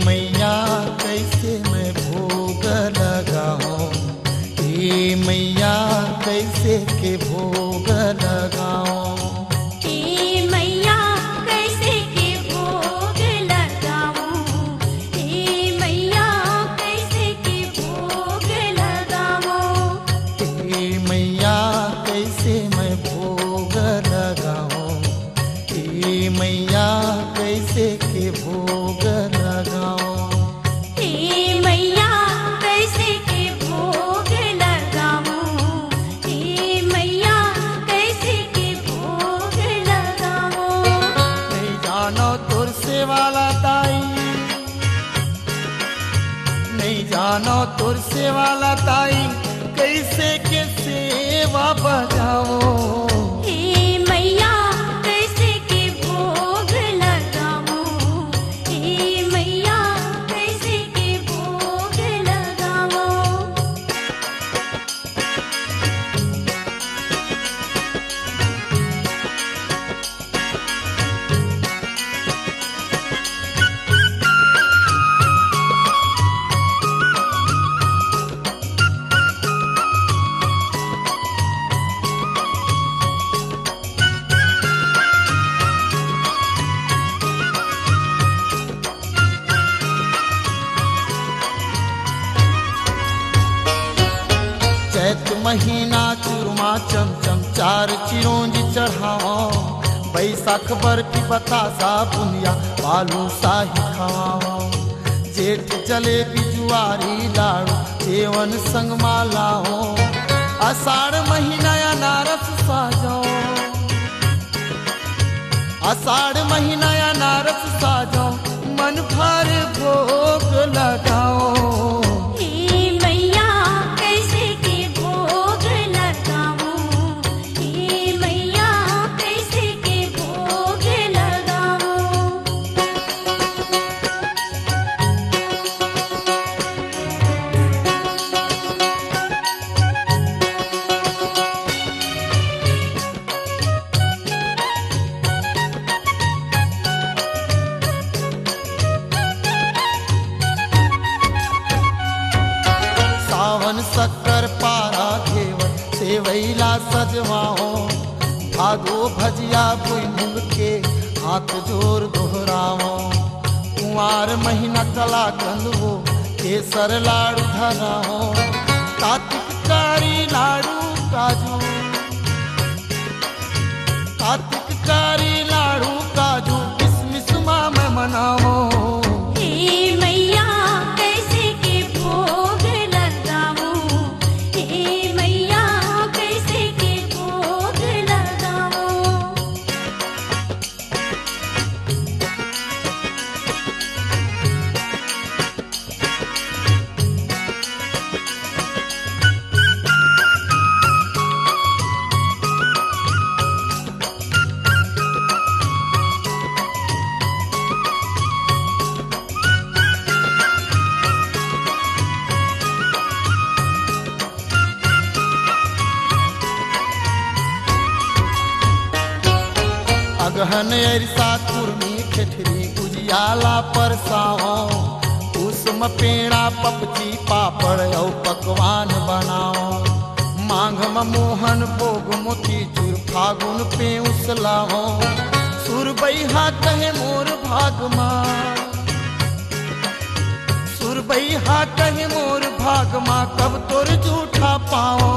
मैया कैसे मैं भोग लगाऊं, हे मैया कैसे के भोग लगाऊं, हे मैया कैसे के भोग लगाऊं, हे मैया कैसे के भोग लगाऊं, हे मैया कैसे मैं भोग लगाऊं, हे मैया कैसे के भोग लगाऊं, हे मैया कैसे के भोग लगाऊं, हे मैया कैसे के भोग लगाऊं। नहीं जानो तुर से वाला ताई, नहीं जानो तुर से वाला ताई, कैसे के सेवा बजाओ, हे मैया कैसे के भोग लगाऊं, हे मैया कैसे के भोग लगाऊं। चैत महीना चूरमा चमचम चार चिरौंजी चढ़ाओ, बैसाख बर्फी बतासा बुनिया बालू शाही खाओ, जेठ जलेबी जुआरी लाड़ू जेवन संग मालाओ, आषाढ़ महीना अनारस साजो, आषाढ़ महीना अनारस साजो, मन भर भोग लगाओ, हे मैया कैसे के भोग लगाऊं, हे मैया कैसे के भोग लगाऊं। सावन शक्कर पारा घेवर सेवैला सजवाओ, भागो भजिया भुई मुंग के हाथ जोर दोहराओ, कुंवार महीना कला कंदवो केसर लाड़ू धराओ, कार्तिक कारी लाड़ू काजू, कार्तिक कारी लाड़ू काजू किसमिस माँ में मनाओ, हे मैया कैसे के भोग लगाऊं, हे मैया कैसे के भोग लगाऊं। अगहन अरिसा कुर्मी ठेठरी उजियाला परसाओ, कुसुम पेड़ा पपची पापड़ और पकवान बनाओ, मांग में मोहन भोग मोती चूर फागुन पे उसलाओ, सुरबैहा कहे मोर भागमा, सुरबैहा कहे मोर भागमा, कब तोर जूठा पाओ,